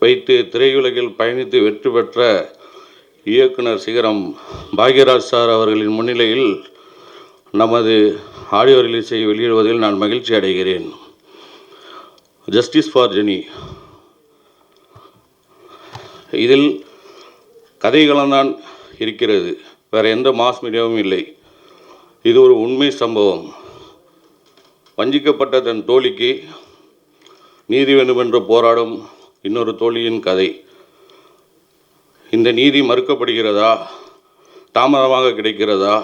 வைத்து திரையுலகில் பயணித்து வெற்றி பெற்ற இயக்குனர் சிகரம் பாக்யராஜ் சார் அவர்களின் முன்னிலையில் நமது ஆடியோ ரிலீஸை வெளியிடுவதில் நான் மகிழ்ச்சி அடைகிறேன். ஜஸ்டிஸ் ஃபார் ஜெனி, இதில் கதைகளம்தான் இருக்கிறது, வேறு எந்த மாஸ் மீடியாவும் இல்லை. இது ஒரு உண்மை சம்பவம். வஞ்சிக்கப்பட்ட தன் தோழிக்கு நீதி வேண்டுமென்று போராடும் இன்னொரு தோழியின் கதை. இந்த நீதி மறுக்கப்படுகிறதா, தாமதமாக கிடைக்கிறதா,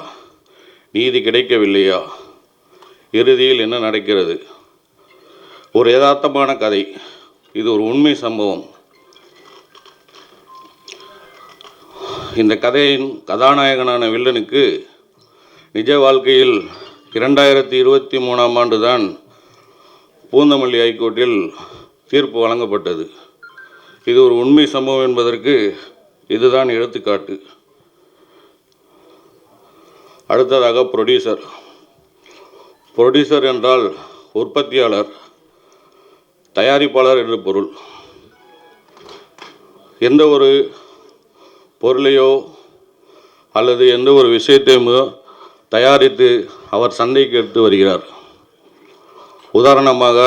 நீதி கிடைக்கவில்லையா, இறுதியில் என்ன நடக்கிறது? ஒரு யதார்த்தமான கதை. இது ஒரு உண்மை சம்பவம். இந்த கதையின் கதாநாயகனான வில்லனுக்கு நிஜ வாழ்க்கையில் 2023 தான் பூந்தமல்லி ஹைகோர்ட்டில் தீர்ப்பு வழங்கப்பட்டது. இது ஒரு உண்மை சம்பவம் என்பதற்கு இதுதான் எடுத்துக்காட்டு. அடுத்ததாக ப்ரொடியூசர். ப்ரொடியூசர் என்றால் உற்பத்தியாளர், தயாரிப்பாளர் என்று பொருள். எந்த ஒரு பொருளையோ அல்லது எந்த ஒரு விஷயத்தையுமோ தயாரித்து அவர் சந்தைக்கு எடுத்து வருகிறார். உதாரணமாக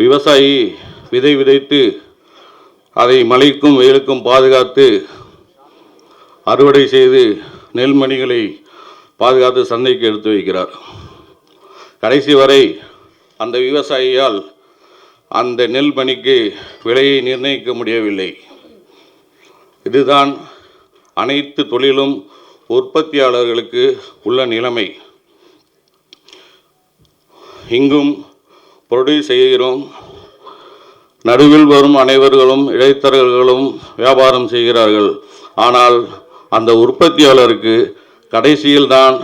விவசாயி விதை விதைத்து அதை மழைக்கும் வெயிலுக்கும் பாதுகாத்து அறுவடை செய்து நெல்மணிகளை பாதுகாத்து சந்தைக்கு எடுத்து வைக்கிறார். கடைசி வரை அந்த விவசாயியால் அந்த நெல்மணிக்கு விலையை நிர்ணயிக்க முடியவில்லை. இதுதான் அனைத்து தொழிலும் உற்பத்தியாளர்களுக்கு உள்ள நிலைமை. இங்கும் ப்ரொடியூஸ் செய்கிறோம். நடுவில் வரும் அனைவர்களும் இடைத்தரகர்களும் வியாபாரம் செய்கிறார்கள். ஆனால் அந்த உற்பத்தியாளருக்கு கடைசியில் தான்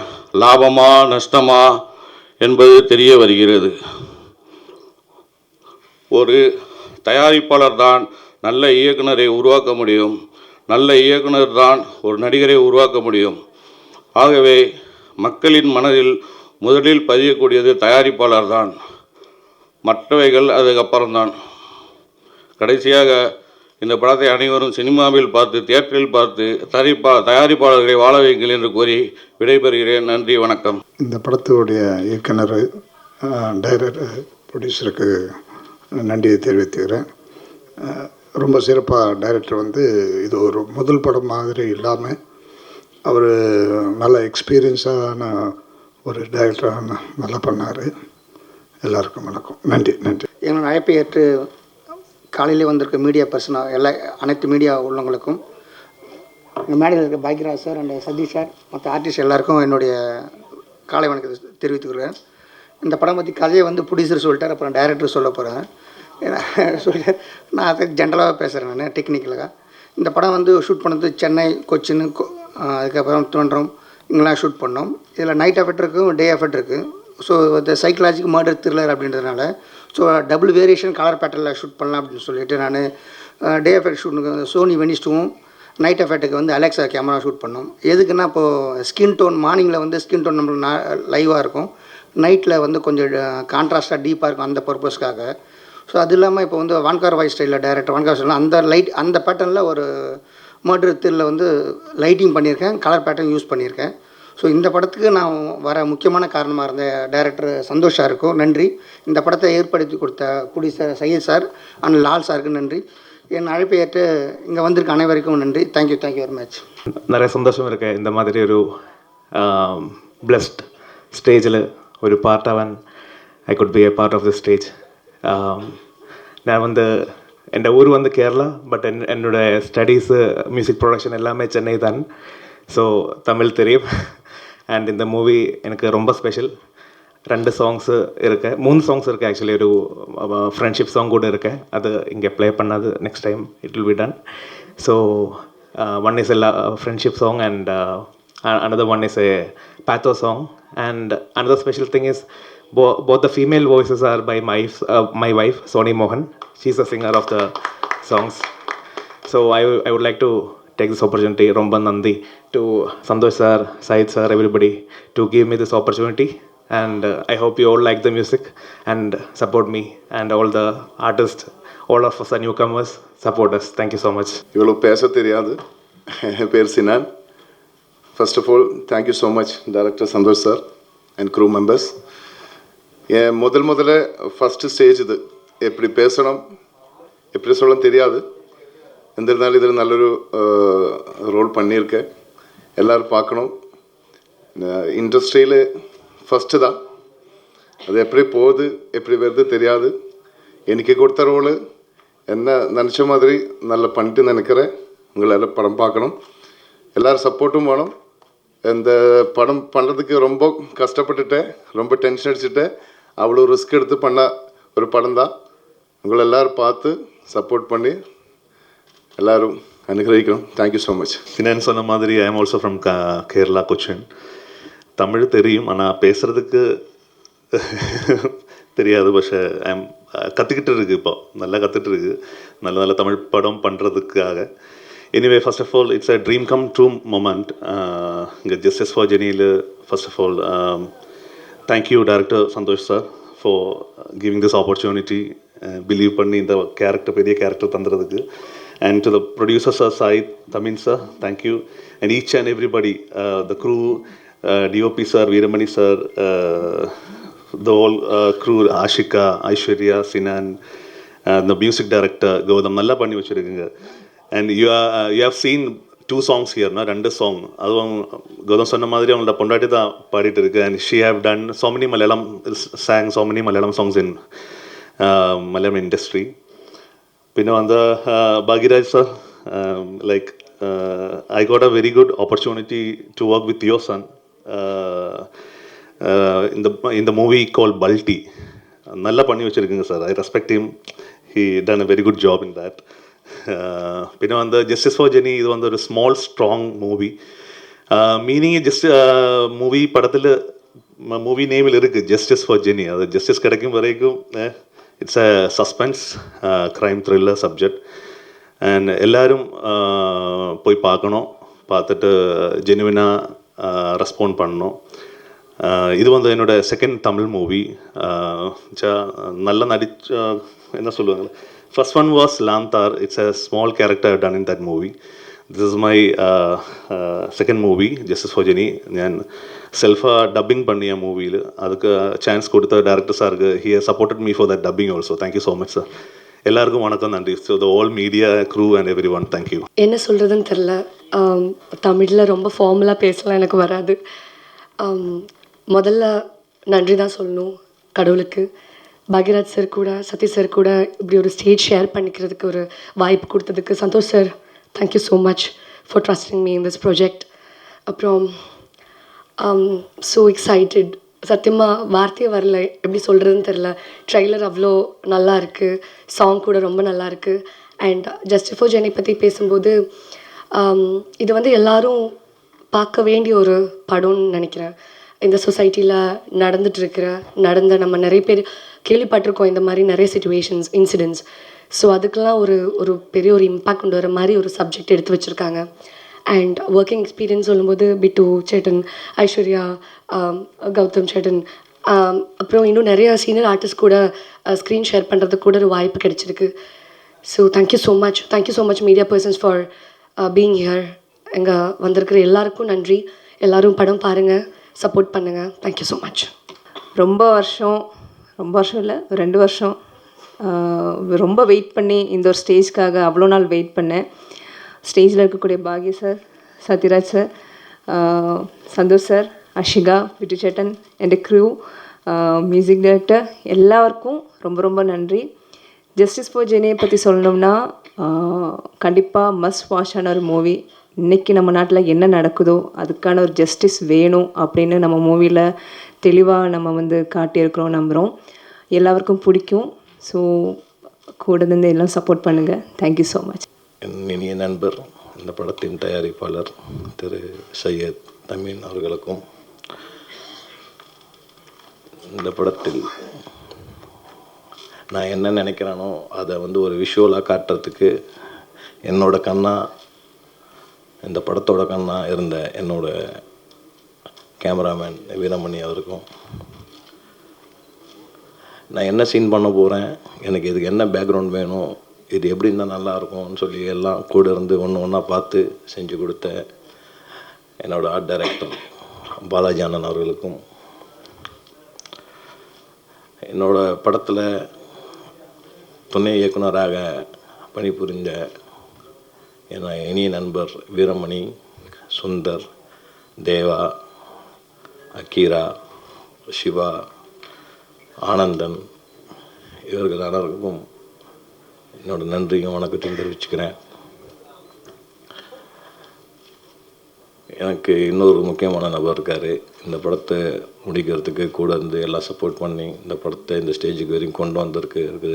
லாபமா நஷ்டமா என்பது தெரிய வருகிறது. ஒரு தயாரிப்பாளர் தான் நல்ல இயக்குனரை உருவாக்க முடியும், நல்ல இயக்குனர் தான் ஒரு நடிகரை உருவாக்க முடியும். ஆகவே மக்களின் மனதில் முதலில் பதியக்கூடியது தயாரிப்பாளர் தான், மற்றவைகள் அதுக்கப்புறம்தான். கடைசியாக இந்த படத்தை அனைவரும் சினிமாவில் பார்த்து, தியேட்டரில் பார்த்து தயாரிப்பாளர்களை வாழ வைங்கள் என்று கூறி விடைபெறுகிறேன். நன்றி, வணக்கம். இந்த படத்துடைய இயக்குனர், டைரக்டர், ப்ரொடியூசருக்கு நன்றியை தெரிவித்துக்கிறேன். ரொம்ப சிறப்பாக டைரக்டர் இது ஒரு முதல் படம் மாதிரி இல்லாமல் அவர் நல்ல எக்ஸ்பீரியன்ஸான ஒரு டைரக்டராக நல்லா பண்ணார். எல்லாருக்கும் வணக்கம். நன்றி. எங்களோட அழைப்பை ஏற்று காலையிலே வந்திருக்க மீடியா பர்சனாக அனைத்து மீடியா உள்ளவங்களுக்கும், எங்கள் மேடையில் இருக்க Bhagyaraj sir and Satish sir, மற்ற ஆர்டிஸ்ட் எல்லாருக்கும் என்னுடைய காலை வணக்கத்தை தெரிவித்துக்கிறேன். இந்த படம் பற்றி கதையை ப்ரொடியூசர் சொல்லிட்டார், அப்புறம் டைரக்டர் சொல்ல போகிறேன். நான் அதை ஜென்ரலாக பேசுகிறேன். நான் டெக்னிக்கலாக இந்த படம் ஷூட் பண்ணது சென்னை, கொச்சின், அதுக்கப்புறம் திருவனந்தபுரம், இங்கெல்லாம் ஷூட் பண்ணோம். இதில் நைட் எஃபெக்ட் இருக்குது, டே எஃபெக்ட் இருக்குது. ஸோ இந்த சைக்கலாஜிக்கல் மர்டர் த்ரில்லர் அப்படின்றதுனால டபுள் வேரியேஷன் கலர் பேட்டர்னில் ஷூட் பண்ணலாம் அப்படின்னு சொல்லிட்டு நான் டே எஃபெக்ட் ஷூட்டுக்கு சோனி வெனிஸ்டும், நைட் எஃபெக்ட்டுக்கு அலெக்ஸா கேமரா ஷூட் பண்ணோம். எதுக்குன்னா இப்போது ஸ்கின் டோன் மார்னிங்கில் ஸ்கின் டோன் நம்மளுக்கு லைவாக இருக்கும், நைட்டில் கொஞ்சம் கான்ட்ராஸ்ட்டாக டீப்பாக இருக்கும், அந்த பர்பஸ்க்காக. ஸோ அது இல்லாமல் இப்போ வான்கார் வாய்ஸ் ஸ்டைலில் டைரக்டர் வான்கார் ஸ்டைலில் அந்த பேட்டர்னில் ஒரு மர்டர் த்ரில்லில் லைட்டிங் பண்ணியிருக்கேன், கலர் பேட்டர்ன் யூஸ் பண்ணியிருக்கேன். ஸோ இந்த படத்துக்கு நான் வர முக்கியமான காரணமாக இருந்த டைரக்டர் சந்தோஷ் சாருக்கும் நன்றி. இந்த படத்தை ஏற்படுத்தி கொடுத்த producer Syed sir and Lal சாருக்கு நன்றி. என் அழைப்பை ஏற்று இங்கே வந்திருக்க அனைவருக்கும் நன்றி. Thank you very much. நிறைய சந்தோஷம் இருக்கு இந்த மாதிரி ஒரு பிளஸ்ட் ஸ்டேஜில் ஒரு பார்ட்டாக I could be a part of the stage. நான் என் ஊர் கேரளா, பட் என்னோடய ஸ்டடீஸு மியூசிக் ப்ரொடக்ஷன் எல்லாமே சென்னை தான். ஸோ தமிழ் தெரியும். அண்ட் இந்த மூவி எனக்கு ரொம்ப ஸ்பெஷல். 2 சாங்ஸு இருக்கு, 3 சாங்ஸ் இருக்குது. ஆக்சுவலி ஒரு ஃப்ரெண்ட்ஷிப் சாங் கூட இருக்கு, அது இங்கே ப்ளே பண்ணாது. Next time it will be done. So one is a friendship song and another one is a pathos song. And another special thing is both the female voices are by my wife Soni Mohan. She's the singer of the songs. So I would like to take this opportunity, Romba Nandi, to Santosh sir, Syed sir, everybody, to give me this opportunity. and I hope you all like the music and support me, and all the artists, all of us are newcomers, support us. Thank you so much. இவ்வளோ பேச தெரியாது. என் பேர் Sinan. First of all thank you so much director Santhosh sir and crew members. என் முதல்ல first stage இது. எப்படி பேசணும் எப்படி சொல்லணும் தெரியாது. എന്നിരുന്നാലും ഇതിൽ നല്ലൊരു റോൾ பண்ணியிருக்கேன். எல்லோரும் பார்க்கணும். இண்டஸ்ட்ரியில் ஃபஸ்ட்டு தான். அது எப்படி போகுது எப்படி வருது தெரியாது. எனக்கு கொடுத்த ரோலு என்ன நினச்ச மாதிரி நல்லா பண்ணிட்டு நினைக்கிறேன். உங்களெல்லாம் படம் பார்க்கணும். எல்லோரும் சப்போர்ட்டும் வேணும். இந்த படம் பண்ணுறதுக்கு ரொம்ப கஷ்டப்பட்டுட்டேன், ரொம்ப டென்ஷன் அடிச்சுட்டேன். அவ்வளோ ரிஸ்க் எடுத்து பண்ண ஒரு படம் தான். உங்களை எல்லோரும் பார்த்து சப்போர்ட் பண்ணி எல்லோரும் அனுகிரகிக்கணும். Thank you so much. சினான் சொன்ன மாதிரி I am also from Kerala, Cochin. Tamil தெரியும், ஆனால் பேசுகிறதுக்கு தெரியாது. பட் ஐம் கற்றுக்கிட்டு இருக்குது. இப்போ நல்லா கற்றுட்டு இருக்கு. நல்ல நல்ல தமிழ் படம் பண்ணுறதுக்காக. Anyway first of all it's a dream come true moment. இங்கே ஜஸ்டிஸ் ஃபார் ஜெனியில் first of all thank you director Santhosh sir for giving this opportunity. Believe பண்ணி இந்த கேரக்டர் பெரிய கேரக்டர் தந்துறதுக்கு. And to the producer sir, Said, Tamin sir, thank you. And each and everybody, the crew, DOP sir, Veeramani sir, the whole crew, Ashika, Aishwarya, Sinan, the music director, Gaudam, nalla panni vechirukkinga. And you have seen 2 songs here, na, 2 song. Adum Gaudam sonna madiri avanga pondati da paadittu irukku. And she have done so many Malayalam songs in Malayalam industry. പിന്നെ വന്ന Bhagyaraj sir, like I got a very good opportunity to work with your son in the movie called Balti. நல்லா பண்ணி வச்சுருக்குங்க sir. I respect him. He done a very good job in that. പിന്നെ வந்து justice for Jeni இது வந்து ஒரு small strong movie. Meaning just movie படத்தில் movie name இருக்குது ஜஸ்டிஸ் ஃபார் ஜெனி. அது ஜஸ்டிஸ் கிடைக்கும் வரைக்கும் it's a suspense crime thriller subject. And எல்லோரும் போய் பார்க்கணும். பார்த்துட்டு ஜெனுவினாக ரெஸ்பாண்ட் பண்ணணும். இது வந்து என்னோடய செகண்ட் தமிழ் மூவி. நல்லா என்ன சொல்லுவாங்க, first one was Laandhar. It's a small character done in that movie. This is my second movie justice for Jeni. ഞാൻ സെൽഫാக ഡബിങ് பண்ணிയ മൂവിയിൽ அதுக்கு சான்ஸ் கொடுத்த டேரக்டர் சாருக்கு he has supported me for that dubbing also. Thank you so much sir. எல்லாருக்கும் வணக்கம், நன்றி. So the whole media crew and everyone thank you. என்ன சொல்கிறதுன்னு தெரில. தமிழில் ரொம்ப ஃபார்மலாக பேசலாம் எனக்கு வராது. முதல்ல நன்றி தான் சொல்லணும் கடவுளுக்கு. பாக்யராஜ் சார் கூட, சதீஷ் சார் கூட இப்படி ஒரு ஸ்டேஜ் ஷேர் பண்ணிக்கிறதுக்கு ஒரு வாய்ப்பு கொடுத்ததுக்கு Santosh sir, thank you so much for trusting me in this project. அப்புறம் ஸோ எக்ஸைட்டட். சத்தியமாக வார்த்தையே வரல, எப்படி சொல்கிறதுன்னு தெரில. ட்ரெய்லர் அவ்வளோ நல்லா இருக்குது, சாங் கூட ரொம்ப நல்லா இருக்குது. அண்ட் ஜஸ்டிஸ் ஃபார் ஜெனி பற்றி பேசும்போது இது வந்து எல்லோரும் பார்க்க வேண்டிய ஒரு படம்னு நினைக்கிறேன். இந்த சொசைட்டியில் நடந்த நம்ம நிறைய பேர் கேள்விப்பட்டிருக்கோம் இந்த மாதிரி நிறைய சிச்சுவேஷன்ஸ், இன்சிடென்ட்ஸ். ஸோ அதுக்கெல்லாம் ஒரு பெரிய ஒரு இம்பேக்ட் கொண்டு வர மாதிரி ஒரு சப்ஜெக்ட் எடுத்து வச்சுருக்காங்க. அண்ட் ஒர்க்கிங் எக்ஸ்பீரியன்ஸ் சொல்லும்போது பிட்டு சேட்டன், ஐஸ்வர்யா, கௌதம் சேட்டன், அப்புறம் இன்னும் நிறைய சீனியர் ஆர்டிஸ்ட் கூட ஸ்க்ரீன் ஷேர் பண்ணுறதுக்கு கூட ஒரு வாய்ப்பு கிடைச்சிருக்கு. So thank you so much media persons for being here. எங்கே வந்திருக்கிற எல்லாருக்கும் நன்றி. எல்லோரும் படம் பாருங்கள், சப்போர்ட் பண்ணுங்கள். Thank you so much. ரொம்ப வருஷம் இல்லை, 2 வருஷம் ரொம்ப வெயிட் பண்ணி இந்த ஒரு ஸ்டேஜ்க்காக அவ்வளோ நாள் வெயிட் பண்ணேன். ஸ்டேஜில் இருக்கக்கூடிய பாக்ய sir, Sathyaraj sir, Santhosh sir, Ashika, விட்டு சேட்டன், என் க்ரூ, மியூசிக் டைரக்டர் எல்லாருக்கும் ரொம்ப ரொம்ப நன்றி. ஜஸ்டிஸ் ஃபார் ஜெனியை பற்றி சொல்லணும்னா கண்டிப்பாக மஸ்ட் வாட்சான ஒரு மூவி. இன்றைக்கி நம்ம நாட்டில் என்ன நடக்குதோ அதுக்கான ஒரு ஜஸ்டிஸ் வேணும் அப்படின்னு நம்ம மூவியில் தெளிவாக நம்ம வந்து காட்டியிருக்கிறோம், நம்புகிறோம். எல்லாருக்கும் பிடிக்கும். ஸோ கூட இருந்து எல்லாம் சப்போர்ட் பண்ணுங்கள். Thank you so much. என் இனிய நண்பர், இந்த படத்தின் தயாரிப்பாளர் திரு சையத் தமின் அவர்களுக்கும், இந்த படத்தில் நான் என்ன நினைக்கிறேனோ அதை வந்து ஒரு விஷுவலாக காட்டுறதுக்கு என்னோட கண்ணா, இந்த படத்தோட கண்ணா இருந்த என்னோட கேமராமேன் வீரமணி அவருக்கும், நான் என்ன சீன் பண்ண போகிறேன், எனக்கு இதுக்கு என்ன பேக்ரவுண்ட் வேணும், இது எப்படி இருந்தால் நல்லாயிருக்கும்னு சொல்லி எல்லாம் கூட இருந்து ஒன்று ஒன்றா பார்த்து செஞ்சு கொடுத்த என்னோடய ஆர்ட் டைரக்டர் பாலாஜி அண்ணன் அவர்களுக்கும், என்னோடய படத்தில் துணை இயக்குனராக பணிபுரிந்த என் இனிய நண்பர் வீரமணி, சுந்தர், தேவா, அக்கீரா, சிவா, ஆனந்தன், இவர்கள் அனைவருக்கும் என்னோடய நன்றியும் வணக்கத்தையும் தெரிவிச்சுக்கிறேன். எனக்கு இன்னொரு முக்கியமான நபர் இருக்கார். இந்த படத்தை முடிக்கிறதுக்கு கூட இருந்து எல்லாம் சப்போர்ட் பண்ணி இந்த படத்தை இந்த ஸ்டேஜுக்கு வரைக்கும் கொண்டு இருக்குது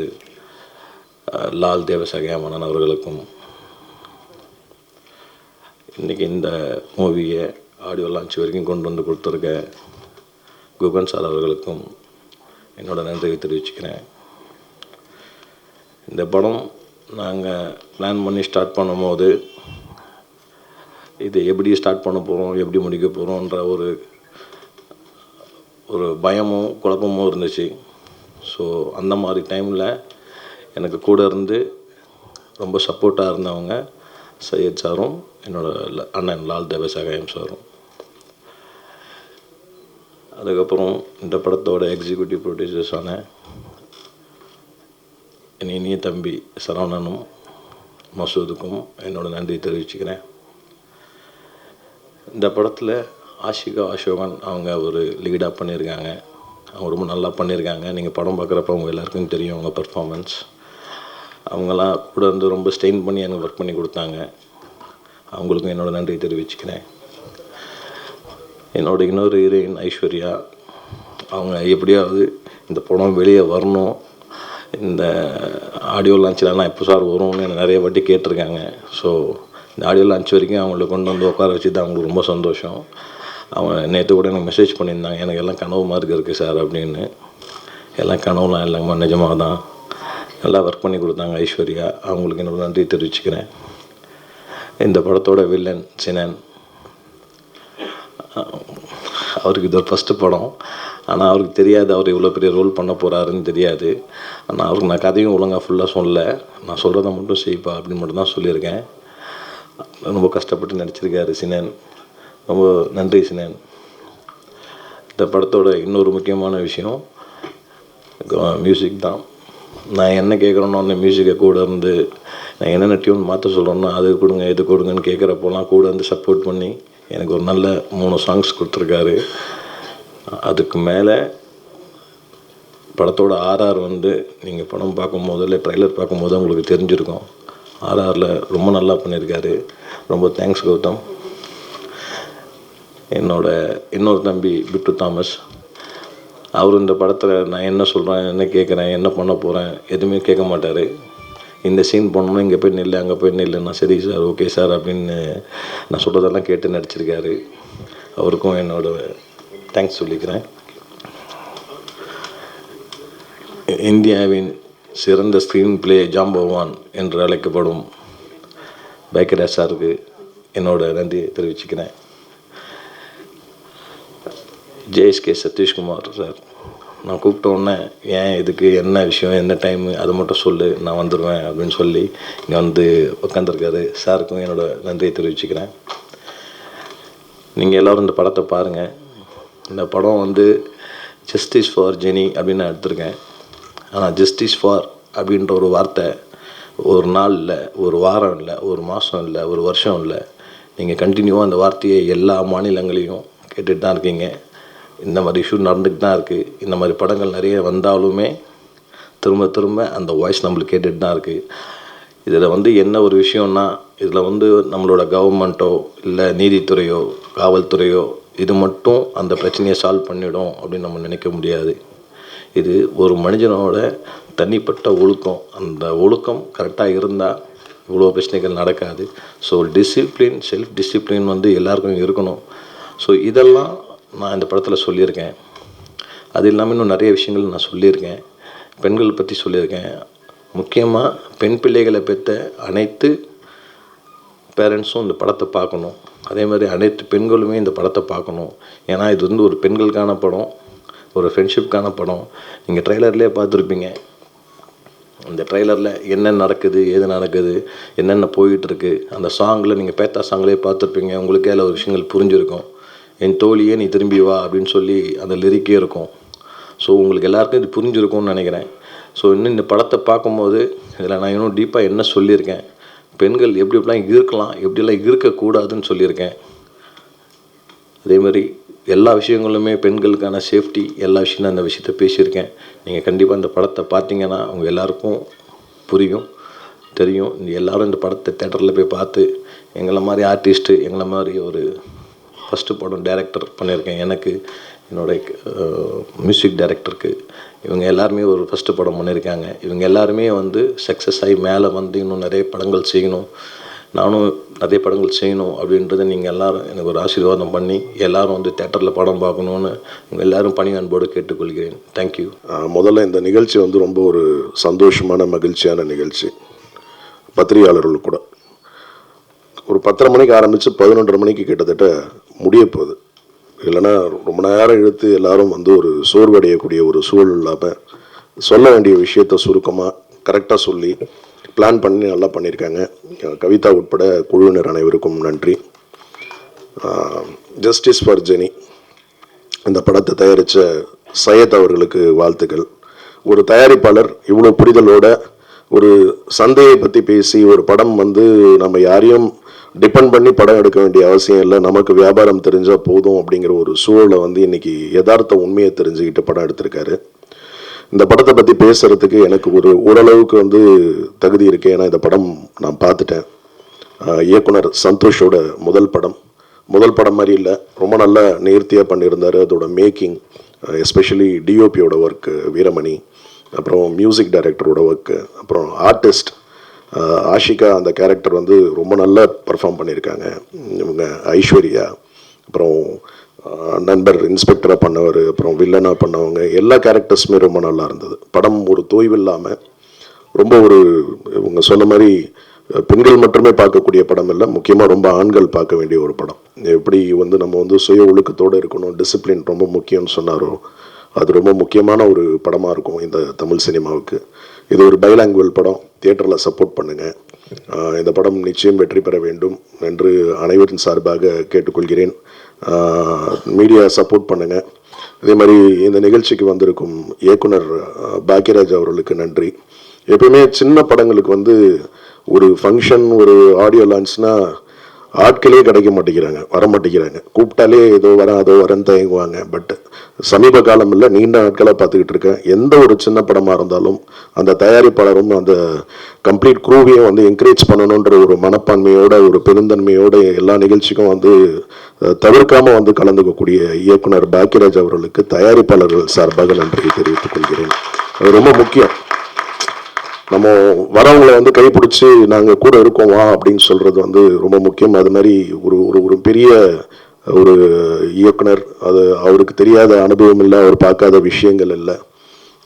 லால் தேவசகாயம் அண்ணன் அவர்களுக்கும், இன்றைக்கி இந்த மூவியை ஆடியோ லான்ச் வரைக்கும் கொண்டு வந்து கொடுத்துருக்க குகன் சார் அவர்களுக்கும் என்னோட நன்றியை தெரிவிச்சுக்கிறேன். இந்த படம் நாங்கள் பிளான் பண்ணி ஸ்டார்ட் பண்ணும்போது இது எப்படி ஸ்டார்ட் பண்ண போகிறோம், எப்படி முடிக்க போகிறோன்ற ஒரு பயமும் குழப்பமும் இருந்துச்சு. ஸோ அந்த மாதிரி டைமில் எனக்கு கூட இருந்து ரொம்ப சப்போர்ட்டாக இருந்தவங்க சையத் சாரும் என்னோடய அண்ணன் லால் தேவசகாயம் சாரும். அதுக்கப்புறம் இந்த படத்தோட எக்ஸிக்யூட்டிவ் ப்ரொடியூசர்ஸான என் இனிய தம்பி சரவணனும் மசூதுக்கும் என்னோடய நன்றி தெரிவிச்சுக்கிறேன். இந்த படத்தில் ஆஷிகா அசோகன் அவங்க ஒரு லீடாக பண்ணியிருக்காங்க. அவங்க ரொம்ப நல்லா பண்ணியிருக்காங்க. நீங்கள் படம் பார்க்குறப்ப அவங்க எல்லாருக்கும் தெரியும் அவங்க பர்ஃபார்மன்ஸ். அவங்களாம் கூட இருந்து ரொம்ப ஸ்டெயின் பண்ணி எனக்கு ஒர்க் பண்ணி கொடுத்தாங்க. அவங்களுக்கும் என்னோடய நன்றி தெரிவிச்சுக்கிறேன். என்னோட இன்னொரு ஹீரோயின் ஐஸ்வர்யா, அவங்க எப்படியாவது இந்த படம் வெளியே வரணும், இந்த ஆடியோ லான்ச்லாம் எப்போ சார் வரும்னு எனக்கு நிறைய வாட்டி கேட்டிருக்காங்க. ஸோ இந்த ஆடியோ லான்ச் வரைக்கும் அவங்கள கொண்டு வந்து உட்கார வச்சு தான் அவங்களுக்கு ரொம்ப சந்தோஷம். அவங்க நேற்று கூட எனக்கு மெசேஜ் பண்ணியிருந்தாங்க, எனக்கு எல்லாம் கனவு மாதிரி இருக்குது சார் அப்படின்னு. எல்லாம் கனவுலாம் இல்லைங்கம்மா, நிஜமாக தான் நல்லா ஒர்க் பண்ணி கொடுத்தாங்க ஐஸ்வர்யா. அவங்களுக்கு என்னோட நன்றி தெரிவிச்சுக்கிறேன். இந்த படத்தோட வில்லன் சினன், அவருக்கு இது ஒரு ஃபஸ்ட்டு படம். ஆனால் அவருக்கு தெரியாது அவர் இவ்வளோ பெரிய ரோல் பண்ண போகிறாருன்னு தெரியாது. ஆனால் அவருக்கு நான் கதையும் ஒழுங்காக ஃபுல்லாக சொல்லலை, நான் சொல்கிறத மட்டும் செய்ப்பா அப்படின்னு மட்டும் தான் சொல்லியிருக்கேன். ரொம்ப கஷ்டப்பட்டு நடிச்சிருக்காரு சினன். ரொம்ப நன்றி சினன். இந்த படத்தோட இன்னொரு முக்கியமான விஷயம் மியூசிக் தான். நான் என்ன கேட்குறேனோ அந்த மியூசிக்கை கூட இருந்து நான் என்னென்ன டியூன் மாற்ற சொல்கிறேன்னா அது கொடுங்க இது கொடுங்கன்னு கேட்குறப்போலாம் கூட இருந்து சப்போர்ட் பண்ணி எனக்கு ஒரு நல்ல 3 சாங்ஸ் கொடுத்துருக்காரு. அதுக்கு மேலே படத்தோட ஆர்ஆர் வந்து நீங்கள் படம் பார்க்கும்போது இல்லை ட்ரைலர் பார்க்கும்போது உங்களுக்கு தெரிஞ்சிருக்கும். ஆர்ஆரில் ரொம்ப நல்லா பண்ணியிருக்காரு. ரொம்ப தேங்க்ஸ் கௌதம். என்னோட இன்னொரு தம்பி பிட்டு தாமஸ், அவர் இந்த படத்தில் நான் என்ன சொல்கிறேன், என்ன கேட்குறேன், என்ன பண்ண போகிறேன் எதுவுமே கேட்க மாட்டார். இந்த சீன் பண்ணணும், இங்கே போய் நில்லு, அங்கே போய் நில்லு, நான் சரி சார் ஓகே சார் அப்படின்னு நான் சொல்கிறதெல்லாம் கேட்டு நடிச்சிருக்காரு. அவருக்கும் என்னோட தேங்க்ஸ் சொல்லிக்கிறேன். இந்தியாவின் சிறந்த ஸ்க்ரீன் பிளே ஜாம்பவான் என்று அழைக்கப்படும் பாக்யராஜ் சாருக்கு என்னோட நன்றி தெரிவிச்சுக்கிறேன். ஜேஎஸ்கே சதீஷ்குமார் சார், நான் கூப்பிட்ட உடனே ஏன் இதுக்கு என்ன விஷயம் என்ன டைமு அதை மட்டும் சொல்லு நான் வந்துடுவேன் அப்படின்னு சொல்லி இங்கே வந்து உட்காந்துருக்காரு. சாருக்கும் என்னோட நன்றியை தெரிவிச்சுக்கிறேன். நீங்கள் எல்லோரும் இந்த படத்தை பாருங்கள். இந்த படம் வந்து ஜஸ்டிஸ் ஃபார் ஜெனி அப்படின்னு நான் எடுத்திருக்கேன். ஆனால் ஜஸ்டிஸ் ஃபார் அப்படின்ற ஒரு வார்த்தை ஒரு நாள் இல்லை, ஒரு வாரம் இல்லை, ஒரு மாதம் இல்லை, ஒரு வருஷம் இல்லை, நீங்கள் கண்டினியூவாக அந்த வார்த்தையை எல்லா மாநிலங்களையும் கேட்டுட்டு தான் இருக்கீங்க. இந்த மாதிரி இஷ்யூ நடந்துக்கிட்டு தான் இருக்குது. இந்த மாதிரி படங்கள் நிறைய வந்தாலுமே திரும்ப திரும்ப அந்த வாய்ஸ் நம்மளுக்கு கேட்டுட்டு தான் இருக்குது. இதில் வந்து என்ன ஒரு விஷயம்னா, இதில் வந்து நம்மளோட கவர்மெண்ட்டோ இல்லை நீதித்துறையோ காவல்துறையோ இது மட்டும் அந்த பிரச்சனையை சால்வ் பண்ணிடும் அப்படின்னு நம்ம நினைக்க முடியாது. இது ஒரு மனிதனோட தனிப்பட்ட ஒழுக்கம். அந்த ஒழுக்கம் கரெக்டாக இருந்தால் இவ்வளோ பிரச்சனைகள் நடக்காது. ஸோ டிசிப்ளின், செல்ஃப் டிசிப்ளின் வந்து எல்லாருக்கும் இருக்கணும். ஸோ இதெல்லாம் நான் இந்த படத்தில் சொல்லியிருக்கேன். அது இல்லாமல் இன்னும் நிறைய விஷயங்கள் நான் சொல்லியிருக்கேன். பெண்கள் பற்றி சொல்லியிருக்கேன். முக்கியமாக பெண் பிள்ளைகளை பெற்ற அனைத்து பேரண்ட்ஸும் இந்த படத்தை பார்க்கணும். அதே மாதிரி அனைத்து பெண்களுமே இந்த படத்தை பார்க்கணும். ஏன்னா இது வந்து ஒரு பெண்களுக்கான படம், ஒரு ஃப்ரெண்ட்ஷிப்கான படம். நீங்கள் ட்ரெய்லர்லேயே பார்த்துருப்பீங்க. அந்த ட்ரெய்லரில் என்ன நடக்குது, ஏது நடக்குது, என்னென்ன போயிட்டுருக்கு, அந்த சாங்கில் நீங்கள் பேத்தா சாங்லேயே பார்த்துருப்பீங்க. உங்களுக்கே அதில் ஒரு விஷயங்கள் புரிஞ்சிருக்கும். என் தோழியே நீ திரும்பி வா அப்படின்னு சொல்லி அந்த லிரிக்கே இருக்கும். ஸோ உங்களுக்கு எல்லாருக்கும் இது புரிஞ்சிருக்கும்னு நினைக்கிறேன். ஸோ இன்னும் இந்த படத்தை பார்க்கும்போது இதில் நான் இன்னும் டீப்பாக என்ன சொல்லியிருக்கேன், பெண்கள் எப்படி எப்படிலாம் இருக்கலாம், எப்படிலாம் இருக்கக்கூடாதுன்னு சொல்லியிருக்கேன். அதே மாதிரி எல்லா விஷயங்களுமே பெண்களுக்கான சேஃப்டி எல்லா விஷயம் அந்த விஷயத்த பேசியிருக்கேன். நீங்கள் கண்டிப்பாக இந்த படத்தை பார்த்தீங்கன்னா அவங்க எல்லாருக்கும் புரியும், தெரியும். எல்லோரும் இந்த படத்தை தேட்டரில் போய் பார்த்து எங்களை மாதிரி ஆர்டிஸ்ட்டு, எங்களை மாதிரி ஒரு ஃபஸ்ட்டு படம் டைரக்டர் பண்ணியிருக்கேன், எனக்கு என்னோடய மியூசிக் டைரக்டருக்கு, இவங்க எல்லாருமே ஒரு ஃபஸ்ட்டு படம் பண்ணியிருக்காங்க. இவங்க எல்லாருமே வந்து சக்ஸஸ் ஆகி மேலே வந்து இன்னும் நிறைய படங்கள் செய்யணும், நானும் நிறைய படங்கள் செய்யணும் அப்படின்றத நீங்கள் எல்லோரும் எனக்கு ஒரு ஆசீர்வாதம் பண்ணி எல்லோரும் வந்து தேட்டரில் படம் பார்க்கணுன்னு உங்கள் எல்லோரும் பணி அன்போடு கேட்டுக்கொள்கிறேன். தேங்க்யூ. முதல்ல இந்த நிகழ்ச்சி வந்து ரொம்ப ஒரு சந்தோஷமான மகிழ்ச்சியான நிகழ்ச்சி. பத்திரிகையாளர்கள் கூட ஒரு 10:30 மணிக்கு ஆரம்பித்து 11:30 மணிக்கு கிட்டத்தட்ட முடிய போகுது. இல்லைன்னா ரொம்ப நேரம் இழுத்து எல்லாரும் வந்து ஒரு சோர்வடையக்கூடிய ஒரு சூழல் இல்லாமல் சொல்ல வேண்டிய விஷயத்தை சுருக்கமாக கரெக்டாக சொல்லி பிளான் பண்ணி நல்லா பண்ணியிருக்காங்க. கவிதா உட்பட குழுவினர் அனைவருக்கும் நன்றி. ஜஸ்டிஸ் ஃபார் ஜெனி இந்த படத்தை தயாரித்த சையத் அவர்களுக்கு வாழ்த்துக்கள். ஒரு தயாரிப்பாளர் இவ்வளோ புரிதலோட ஒரு சந்தையை பற்றி பேசி ஒரு படம் வந்து நம்ம யாரையும் டிபெண்ட் பண்ணி படம் எடுக்க வேண்டிய அவசியம் இல்லை, நமக்கு வியாபாரம் தெரிஞ்சால் போதும் அப்படிங்கிற ஒரு சூழலை வந்து இன்றைக்கி யதார்த்த உண்மையை தெரிஞ்சுக்கிட்டு படம் எடுத்திருக்காரு. இந்த படத்தை பற்றி பேசுகிறதுக்கு எனக்கு ஓரளவுக்கு வந்து தகுதி இருக்குது. ஏன்னா இந்த படம் நான் பார்த்துட்டேன். இயக்குனர் சந்தோஷோட முதல் படம் மாதிரி இல்லை, ரொம்ப நல்லா நேர்த்தியாக பண்ணியிருந்தார். அதோட மேக்கிங், எஸ்பெஷலி டிஓபியோட ஒர்க்கு வீரமணி, அப்புறம் மியூசிக் டைரக்டரோட ஒர்க்கு, அப்புறம் ஆர்டிஸ்ட் ஆஷிகா அந்த கேரக்டர் வந்து ரொம்ப நல்லா பர்ஃபார்ம் பண்ணியிருக்காங்க. இவங்க ஐஸ்வர்யா, அப்புறம் நண்பர் இன்ஸ்பெக்டராக பண்ணவர், அப்புறம் வில்லனாக பண்ணவங்க, எல்லா கேரக்டர்ஸுமே ரொம்ப நல்லா இருந்தது. படம் ஒரு தொய்வு இல்லாமல் ரொம்ப இவங்க சொன்ன மாதிரி பெண்கள் மட்டுமே பார்க்கக்கூடிய படம் இல்லை, முக்கியமாக ரொம்ப ஆண்கள் பார்க்க வேண்டிய ஒரு படம். எப்படி வந்து நம்ம வந்து சுய ஒழுக்கத்தோடு இருக்கணும், டிசிப்ளின் ரொம்ப முக்கியம்னு சொன்னாரோ, அது ரொம்ப முக்கியமான ஒரு படமாக இருக்கும் இந்த தமிழ் சினிமாவுக்கு. இது ஒரு பைலாங்குவல் படம், தியேட்டரில் சப்போர்ட் பண்ணுங்கள். இந்த படம் நிச்சயம் வெற்றி பெற வேண்டும் என்று அனைவரின் சார்பாக கேட்டுக்கொள்கிறேன். மீடியா சப்போர்ட் பண்ணுங்கள். அதே மாதிரி இந்த நிகழ்ச்சிக்கு வந்திருக்கும் இயக்குனர் பாக்யராஜ் அவர்களுக்கு நன்றி. எப்பவுமே சின்ன படங்களுக்கு வந்து ஒரு ஃபங்க்ஷன், ஒரு ஆடியோ லான்ச்னால் ஆட்களே கிடைக்க மாட்டேங்கிறாங்க, வர மாட்டேங்கிறாங்க. கூப்பிட்டாலே ஏதோ வரேன்னு தயங்குவாங்க. பட் சமீப காலம் இல்லை, நீண்ட நாட்களாக பார்த்துக்கிட்டு இருக்கேன். எந்த ஒரு சின்ன படமாக இருந்தாலும் அந்த தயாரிப்பாளரும் அந்த கம்ப்ளீட் க்ரூவையும் வந்து என்கரேஜ் பண்ணணுன்ற ஒரு மனப்பான்மையோட, ஒரு பெருந்தன்மையோட எல்லா நிகழ்ச்சிக்கும் வந்து தவிர்க்காமல் வந்து கலந்துக்கக்கூடிய இயக்குனர் பாக்யராஜ் அவர்களுக்கு தயாரிப்பாளர்கள் சார்பாக நன்றி தெரிவித்துக் கொள்கிறேன். அது ரொம்ப முக்கியம். நம்ம வரவங்களை வந்து கைப்பிடிச்சி நாங்கள் கூட இருக்கோம் வா அப்படின்னு சொல்கிறது வந்து ரொம்ப முக்கியம். அது மாதிரி ஒரு பெரிய ஒரு இயக்குனர், அது அவருக்கு தெரியாத அனுபவம் இல்லை, அவர் பார்க்காத விஷயங்கள் இல்லை.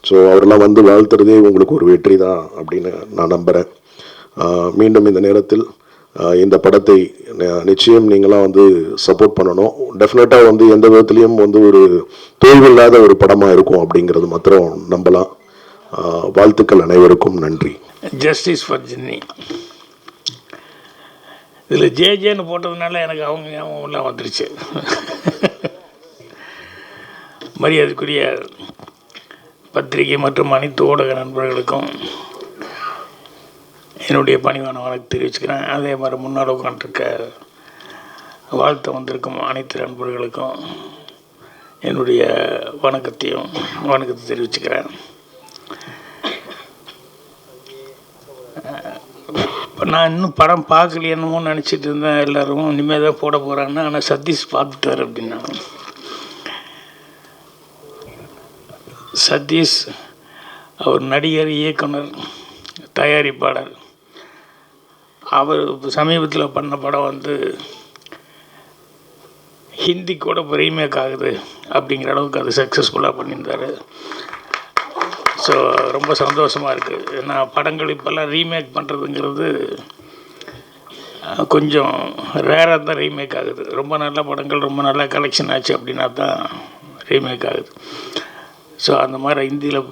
ஸோ அவரெல்லாம் வந்து வாழ்த்துறதே உங்களுக்கு ஒரு வெற்றி தான் அப்படின்னு நான் நம்புகிறேன். மீண்டும் இந்த நேரத்தில் இந்த படத்தை நிச்சயம் நீங்களாம் வந்து சப்போர்ட் பண்ணணும். டெஃபினட்டாக வந்து எந்த விதத்துலேயும் வந்து ஒரு தோல்வியில்லாத ஒரு படமாக இருக்கும் அப்படிங்கிறது மாத்திரம் நம்பலாம். வாழ்த்துக்கள் அனைவருக்கும் நன்றி. ஜஸ்டிஸ் ஃபார் ஜென்னி இதில் ஜேஜேன்னு போட்டதுனால எனக்கு அவங்க ஞாபகம்லாம் வந்துருச்சு. மரியாதைக்குரிய பத்திரிகை மற்றும் அனைத்து ஊடக நண்பர்களுக்கும் என்னுடைய பணிவான வணக்கம் தெரிவிச்சுக்கிறேன். அதே மாதிரி முன்னால் உட்காந்துருக்க வாழ்த்து வந்திருக்கும் அனைத்து நண்பர்களுக்கும் என்னுடைய வணக்கத்தை தெரிவிச்சுக்கிறேன். நான் இன்னும் படம் பார்க்கலையேன்னு நினச்சிட்டு இருந்தேன். எல்லோரும் இனிமேல் தான் போட போகிறாங்க. ஆனால் சதீஷ் பார்த்துட்டார் அப்படின்னா. சதீஷ் அவர் நடிகர், இயக்குனர், தயாரிப்பாளர். அவர் சமீபத்தில் பண்ண படம் வந்து ஹிந்தி கூட இப்போ ரீமேக் ஆகுது அப்படிங்கிற அளவுக்கு அது சக்ஸஸ்ஃபுல்லாக பண்ணியிருந்தார். ஸோ ரொம்ப சந்தோஷமாக இருக்குது. ஏன்னா படங்கள் இப்போல்லாம் ரீமேக் பண்ணுறதுங்கிறது கொஞ்சம் ரேராக தான் ரீமேக் ஆகுது. ரொம்ப நல்ல படங்கள் ரொம்ப நல்ல கலெக்ஷன் ஆச்சு அப்படின்னா தான் ரீமேக் ஆகுது. ஸோ அந்த மாதிரி ஹிந்தியில்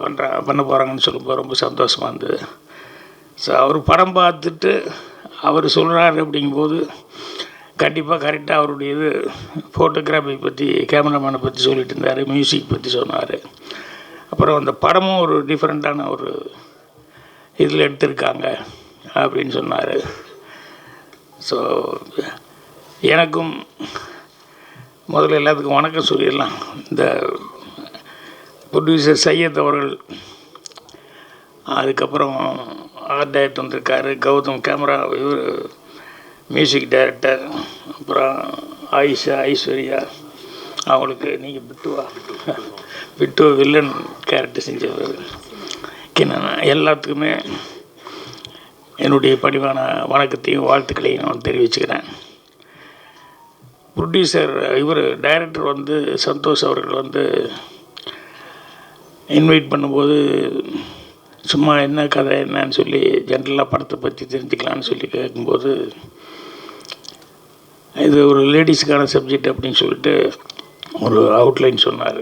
பண்ண போகிறாங்கன்னு சொல்லும்போது ரொம்ப சந்தோஷமாக இருந்தது. ஸோ அவர் படம் பார்த்துட்டு அவர் சொல்கிறாரு அப்படிங்கும்போது கண்டிப்பாக கரெக்டாக அவருடைய இது ஃபோட்டோகிராஃபி பற்றி, கேமராமேனை பற்றி சொல்லிட்டு இருந்தார், மியூசிக் பற்றி சொன்னார். அப்புறம் அந்த படமும் ஒரு டிஃப்ரெண்ட்டான ஒரு இதில் எடுத்திருக்காங்க அப்படின்னு சொன்னார். ஸோ எனக்கும் முதல்ல எல்லாத்துக்கும் வணக்கம் சொல்லிடலாம். இந்த ப்ரொடியூசர் சையத் அவர்கள், அதுக்கப்புறம் ஆர்ட் டைரக்டர் வந்திருக்காரு கௌதம், கேமரா இவர் மியூசிக் டைரக்டர், அப்புறம் ஆயிஷா, ஐஸ்வர்யா, அவங்களுக்கு நீங்கள் பிட்டு வில்லன் கேரக்டர் செஞ்சவர், கிணனா, எல்லாத்துக்குமே என்னுடைய பணிவான வணக்கத்தையும் வாழ்த்துக்களையும் நான் தெரிவிச்சுக்கிறேன். ப்ரொடியூசர் இவர் டைரக்டர் வந்து சந்தோஷ் அவர்கள் வந்து இன்வைட் பண்ணும்போது சும்மா என்ன கதை என்னன்னு சொல்லி ஜென்ரலாக படத்தை பற்றி தெரிஞ்சுக்கலான்னு சொல்லி கேட்கும்போது இது ஒரு லேடிஸுக்கான சப்ஜெக்ட் அப்படின்னு சொல்லிட்டு ஒரு அவுட்லைன் சொன்னார்.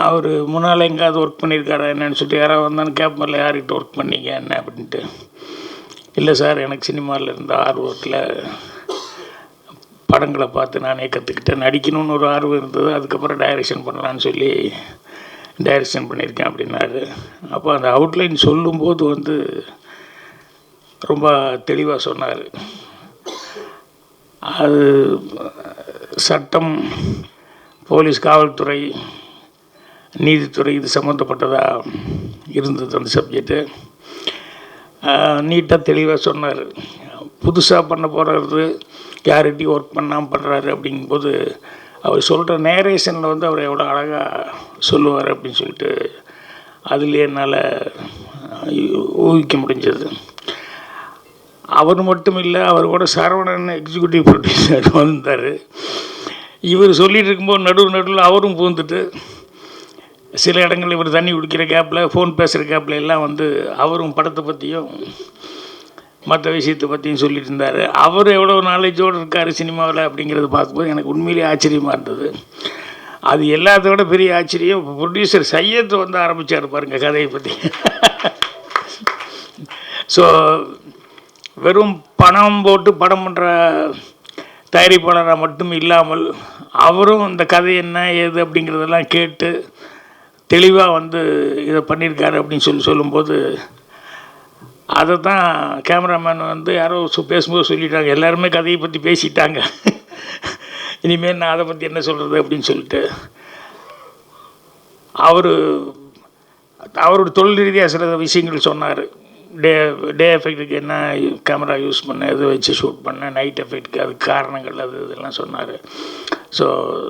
அவர் முன்னால் எங்கேயாவது ஒர்க் பண்ணியிருக்காரா என்னன்னு சொல்லிட்டு யாராவது வந்தாலும் கேட்பார்ல, யார்கிட்ட ஒர்க் பண்ணீங்க என்ன அப்படின்ட்டு. இல்லை சார், எனக்கு சினிமாவில் இருந்த ஆர்வத்தில் படங்களை பார்த்து நானே கற்றுக்கிட்டேன், நடிக்கணும்னு ஒரு ஆர்வம் இருந்தது, அதுக்கப்புறம் டைரக்ஷன் பண்ணலான்னு சொல்லி டைரக்ஷன் பண்ணியிருக்கேன் அப்படின்னாரு. அப்போ அந்த அவுட்லைன் சொல்லும்போது வந்து ரொம்ப தெளிவாக சொன்னார். அது சட்டம், போலீஸ், காவல்துறை, நீதித்துறை இது சம்மந்தப்பட்டதாக இருந்தது அந்த சப்ஜெக்டு. நீட்டாக தெளிவாக சொன்னார். புதுசாக பண்ண போகிறது, யார்கிட்டையும் ஒர்க் பண்ணாமல் பண்ணுறாரு அப்படிங்கும்போது அவர் சொல்கிற நேரேஷனில் வந்து அவர் எவ்வளோ அழகாக சொல்லுவார் அப்படின்னு சொல்லிட்டு அதுலேயே என்னால் ஊகிக்க முடிஞ்சது. அவர் மட்டும் இல்லை, அவர் கூட சரவணன் எக்ஸிக்யூட்டிவ் ப்ரொடியூசர் வந்தார். இவர் சொல்லிகிட்டு இருக்கும்போது நடுவில் அவரும் பூந்துட்டு சில இடங்களில் இவர் தண்ணி குடிக்கிற கேப்பில், ஃபோன் பேசுகிற கேப்பில் எல்லாம் வந்து அவரும் படத்தை பற்றியும் மற்ற விஷயத்தை பற்றியும் சொல்லிட்டு இருந்தார். அவர் எவ்வளோ நாலேஜோடு இருக்கார் சினிமாவில் அப்படிங்கிறத பார்க்கும்போது எனக்கு உண்மையிலேயே ஆச்சரியமாக இருந்தது. அது எல்லாத்த விட பெரிய ஆச்சரியம் ப்ரொடியூசர் சையத் வந்து ஆரம்பித்தார் பாருங்க கதையை பற்றி. ஸோ வெறும் பணம் போட்டு படம் பண்ணுற தயாரிப்பாளராக மட்டும் இல்லாமல் அவரும் இந்த கதை என்ன ஏது அப்படிங்கிறதெல்லாம் கேட்டு தெளிவாக வந்து இதை பண்ணியிருக்காரு அப்படின்னு சொல்லும்போது அதை தான் கேமராமேன் வந்து யாரோ பேசும்போது சொல்லிட்டாங்க, எல்லாருமே கதையை பற்றி பேசிட்டாங்க, இனிமேல் நான் அதை பற்றி என்ன சொல்கிறது அப்படின்னு சொல்லிட்டு அவரோட தொழில் ரீதியாக சில விஷயங்கள் சொன்னார். டே எஃபெக்ட்டுக்கு என்ன கேமரா யூஸ் பண்ண, எதை வச்சு ஷூட் பண்ண, நைட் எஃபெக்ட்டுக்கு அதுக்கு காரணங்கள் இதெல்லாம் சொன்னார். ஸோ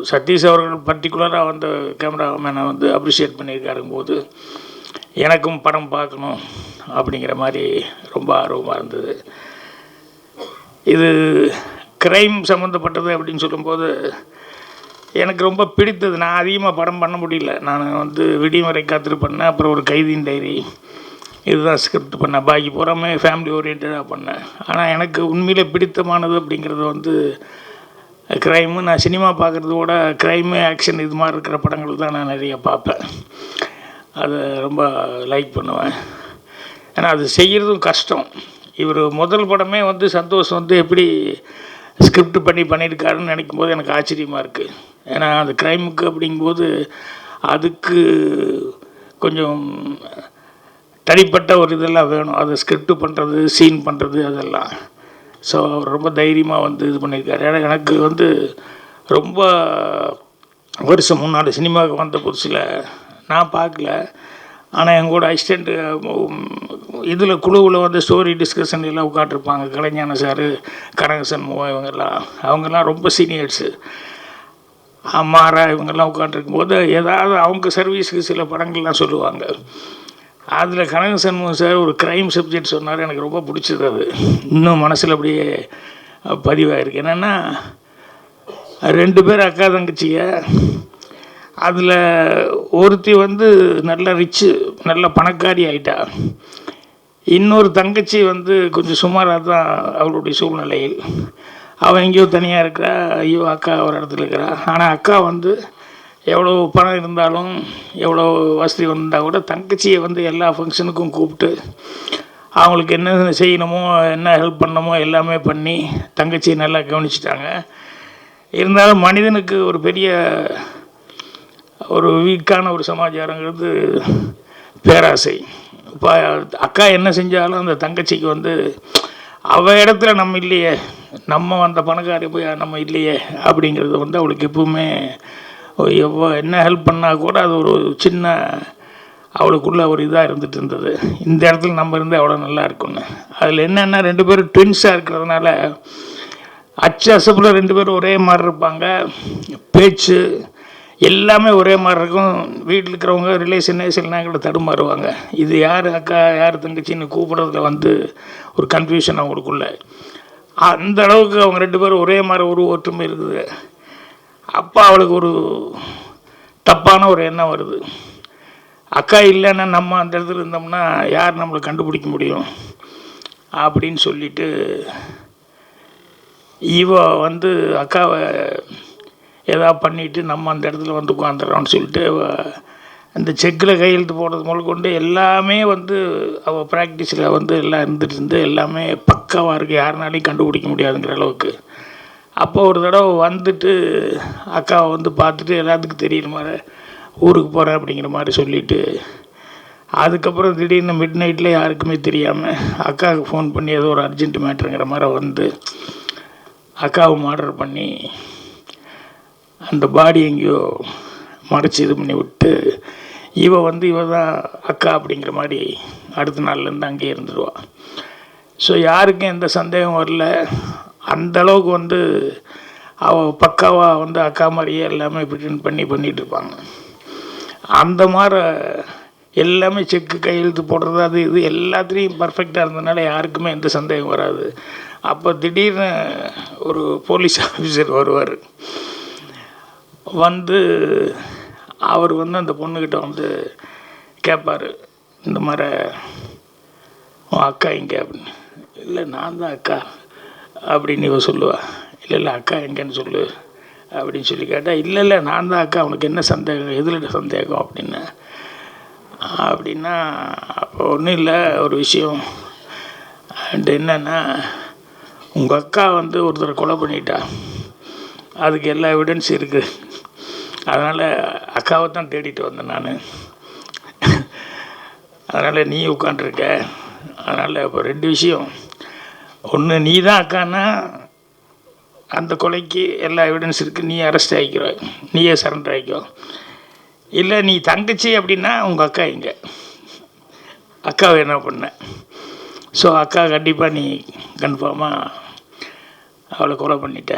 சதீஷ் அவர்கள் பர்டிகுலராக வந்து கேமராமேனை வந்து அப்ரிஷியேட் பண்ணியிருக்காருங்க போது எனக்கும் படம் பார்க்கணும் அப்படிங்கிற மாதிரி ரொம்ப ஆர்வமாக இருந்தது. இது க்ரைம் சம்மந்தப்பட்டது அப்படின்னு சொல்லும்போது எனக்கு ரொம்ப பிடித்தது. நான் அதிகமாக படம் பண்ண முடியல. நான் வந்து விடியவரை காத்திரு பண்ணேன், அப்புறம் ஒரு கைதியின் டைரி, இதுதான் ஸ்கிரிப்ட் பண்ணேன். பாக்கி பூராமே ஃபேமிலி ஓரியன்டாக பண்ணேன். ஆனால் எனக்கு உண்மையிலே பிடித்தமானது அப்படிங்கிறது வந்து க்ரைமு. நான் சினிமா பார்க்குறத விட க்ரைமு, ஆக்ஷன் இது மாதிரி இருக்கிற படங்கள் தான் நான் நிறைய பார்ப்பேன். அதை ரொம்ப லைக் பண்ணுவேன். ஏன்னா அது செய்கிறதும் கஷ்டம். இவர் முதல் படமே வந்து சந்தோஷம் வந்து எப்படி ஸ்கிரிப்ட் பண்ணியிருக்காருன்னு நினைக்கும் போது எனக்கு ஆச்சரியமாக இருக்குது. ஏன்னா அந்த க்ரைமுக்கு அப்படிங்கும்போது அதுக்கு கொஞ்சம் தனிப்பட்ட ஒரு இதெல்லாம் வேணும். அதை ஸ்கிரிப்ட் பண்ணுறது, சீன் பண்ணுறது அதெல்லாம். ஸோ அவர் ரொம்ப தைரியமாக வந்து இது பண்ணியிருக்காரு. ஏன்னா எனக்கு வந்து ரொம்ப வருஷம் முன்னாடி சினிமாவுக்கு வந்த புதுசில் நான் பார்க்கல. ஆனால் எங்கூட அசிஸ்டண்ட்டு இதில் குழுவில் வந்து ஸ்டோரி டிஸ்கஷன் எல்லாம் உட்காந்துருப்பாங்க. கலைஞான சார், கனகசன் மூவா, அவங்கெல்லாம் ரொம்ப சீனியர்ஸு. மாறா இவங்கெல்லாம் உட்காந்துருக்கும் போது ஏதாவது அவங்க சர்வீஸுக்கு சில படங்கள்லாம் சொல்லுவாங்க. அதில் கனகசன் சார் ஒரு க்ரைம் சப்ஜெக்ட் சொன்னார். எனக்கு ரொம்ப பிடிச்சது. அது இன்னும் மனசில் அப்படியே பதிவாயிருக்கு. என்னென்னா 2 பேர் அக்கா தங்கச்சிங்க. அதில் ஒருத்தி வந்து நல்ல ரிச்சு, நல்ல பணக்காரி ஆகிட்டா. இன்னொரு தங்கச்சி வந்து கொஞ்சம் சுமாராக தான் அவளுடைய சூழ்நிலையில். அவன் எங்கேயோ தனியாக இருக்கிறா. ஐயோ அக்கா ஒரு இடத்துல இருக்கிறா. ஆனால் அக்கா வந்து எவ்வளோ பணம் இருந்தாலும் எவ்வளோ வசதி வந்தால் கூட தங்கச்சியை வந்து எல்லா ஃபங்க்ஷனுக்கும் கூப்பிட்டு அவங்களுக்கு என்ன செய்யணுமோ என்ன ஹெல்ப் பண்ணணுமோ எல்லாமே பண்ணி தங்கச்சியை நல்லா கவனிச்சிட்டாங்க. இருந்தாலும் மனிதனுக்கு ஒரு பெரிய ஒரு வீக்கான ஒரு சமாச்சாரங்கிறது பேராசை. இப்போ அக்கா என்ன செஞ்சாலும் அந்த தங்கச்சிக்கு வந்து அவள் இடத்துல நம்ம இல்லையே, நம்ம வந்த பணக்காரி போய் நம்ம இல்லையே அப்படிங்கிறது வந்து அவளுக்கு எப்பவுமே என்ன ஹெல்ப் பண்ணால் கூட அது ஒரு சின்ன அவளுக்குள்ள ஒரு இதாக இருந்துகிட்டு இருந்தது. இந்த இடத்துல நம்ம இருந்தால் அவ்வளோ நல்லா இருக்கும்னு. அதில் என்னென்னா 2 பேரும் ட்வின்ஸாக இருக்கிறதுனால அசப்பில் 2 பேரும் ஒரே மாதிரி இருப்பாங்க, பேச்சு எல்லாமே ஒரே மாதிரி இருக்கும். வீட்டில் இருக்கிறவங்க ரிலேஷனே சில நேரங்களில் தடுமாறுவாங்க. இது யார் அக்கா யார் தங்கச்சின்னு கூப்பிட்றதுல வந்து ஒரு கன்ஃபியூஷன் அவங்களுக்குள்ள. அந்த அளவுக்கு அவங்க 2 பேரும் ஒரே மாதிரி ஒரு ஒற்றுமை இருக்குது. அப்போ அவளுக்கு ஒரு தப்பான ஒரு எண்ணம் வருது. அக்கா இல்லைன்னா நம்ம அந்த இடத்துல இருந்தோம்னா யார் நம்மளை கண்டுபிடிக்க முடியும் அப்படின்னு சொல்லிட்டு இவ வந்து அக்காவை ஏதாவது பண்ணிவிட்டு நம்ம அந்த இடத்துல வந்து உட்காந்துடுறோம்னு சொல்லிட்டு அந்த செக்கில் கையெழுத்து போடுறது முதல் கொண்டு எல்லாமே வந்து அவள் ப்ராக்டிஸில் வந்து எல்லாம் இருந்துட்டு எல்லாமே பக்காவாக இருக்குது, யாருனாலையும் கண்டுபிடிக்க முடியாதுங்கிற அளவுக்கு. அப்போ ஒரு தடவை வந்துட்டு அக்காவை வந்து பார்த்துட்டு எல்லாத்துக்கும் தெரியுற மாதிரி ஊருக்கு போகிறேன் அப்படிங்கிற மாதிரி சொல்லிவிட்டு அதுக்கப்புறம் திடீர்னு மிட் நைட்டில் யாருக்குமே தெரியாமல் அக்காவுக்கு ஃபோன் பண்ணி ஏதோ ஒரு அர்ஜென்ட் மேட்ருங்கிற மாதிரி வந்து அக்காவை மர்டர் பண்ணி அந்த பாடி எங்கேயோ மறைச்சி இது பண்ணி விட்டு இவ தான் அக்கா அப்படிங்கிற மாதிரி அடுத்த நாள்லேருந்து அங்கேயே இருந்துடுவாள். ஸோ யாருக்கும் எந்த சந்தேகம் வரல. அந்த அளவுக்கு வந்து அவள் பக்காவாக வந்து அக்கா மாதிரியே எல்லாமே ப்ரிட்டெண்ட் பண்ணிகிட்டு இருப்பாங்க. அந்த மாதிரி எல்லாமே செக்கு கையெழுத்து போடுறது அது இது எல்லாத்துலேயும் பர்ஃபெக்டாக இருந்ததுனால யாருக்குமே எந்த சந்தேகம் வராது. அப்போ திடீர்னு ஒரு போலீஸ் ஆஃபீஸர் வருவார். வந்து அவர் வந்து அந்த பொண்ணுக்கிட்ட வந்து கேட்பார், இந்த மாதிரி உன் அக்கா எங்கே அப்படின்னு. இல்லை நான் தான் அக்கா அப்படின்னு இவ சொல்லுவாள். இல்லை அக்கா எங்கேன்னு சொல்லு அப்படின்னு சொல்லி கேட்டால் இல்லை நான் தான் அக்கா, உனக்கு என்ன சந்தேகம், எதில் சந்தேகம் அப்படின்னா அப்போ ஒன்றும் இல்லை ஒரு விஷயம் என்னென்னா உங்கள் அக்கா வந்து ஒருத்தரை கொலை பண்ணிட்டா, அதுக்கு எல்லா எவிடன்ஸ் இருக்குது, அதனால் அக்காவை தான் தேடிட்டு வந்தேன் நான், அதனால் நீ உட்காண்ட்ருக்க, அதனால் இப்போ 2 விஷயம், ஒன்று நீ தான் அக்கான்னா அந்த கொலைக்கு எல்லா எவிடன்ஸ் இருக்குது, நீ அரெஸ்ட் ஆகிக்கிற, நீயே சரண்டர் ஆகிக்கோ. இல்லை நீ தங்கச்சி அப்படின்னா உங்கள் அக்கா எங்கே, அக்காவை என்ன பண்ண. ஸோ அக்கா கண்டிப்பாக நீ கன்ஃபார்மாக அவளை கொலை பண்ணிட்ட.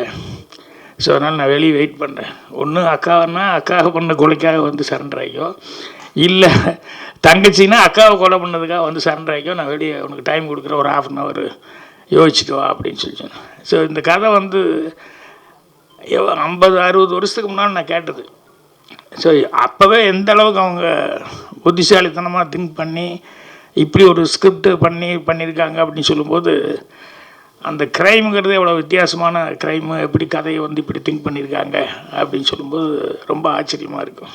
ஸோ அதனால் நான் வெளியே வெயிட் பண்ணுறேன். ஒன்று அக்காவன்னா அக்காவை பண்ண கொலைக்காக வந்து சரண்டர் ஆகிக்கோ, இல்லை தங்கச்சின்னா அக்காவை கொலை பண்ணதுக்காக வந்து சரண்டர் ஆகிக்கோ, நான் வெளியே உனக்கு டைம் கொடுக்குறேன், ஒரு 1/2 hour யோசிச்சுட்டு வா அப்படின்னு சொல்லி சொன்னேன். ஸோ இந்த கதை வந்து 50-60 வருஷத்துக்கு முன்னால் நான் கேட்டது. ஸோ அப்போவே எந்த அளவுக்கு அவங்க புத்திசாலித்தனமாக திங்க் பண்ணி இப்படி ஒரு ஸ்கிரிப்ட் பண்ணியிருக்காங்க அப்படின்னு சொல்லும்போது அந்த க்ரைமுங்கிறது எவ்வளோ வித்தியாசமான க்ரைமு, எப்படி கதையை வந்து இப்படி திங்க் பண்ணியிருக்காங்க அப்படின்னு சொல்லும்போது ரொம்ப ஆச்சரியமாக இருக்கும்.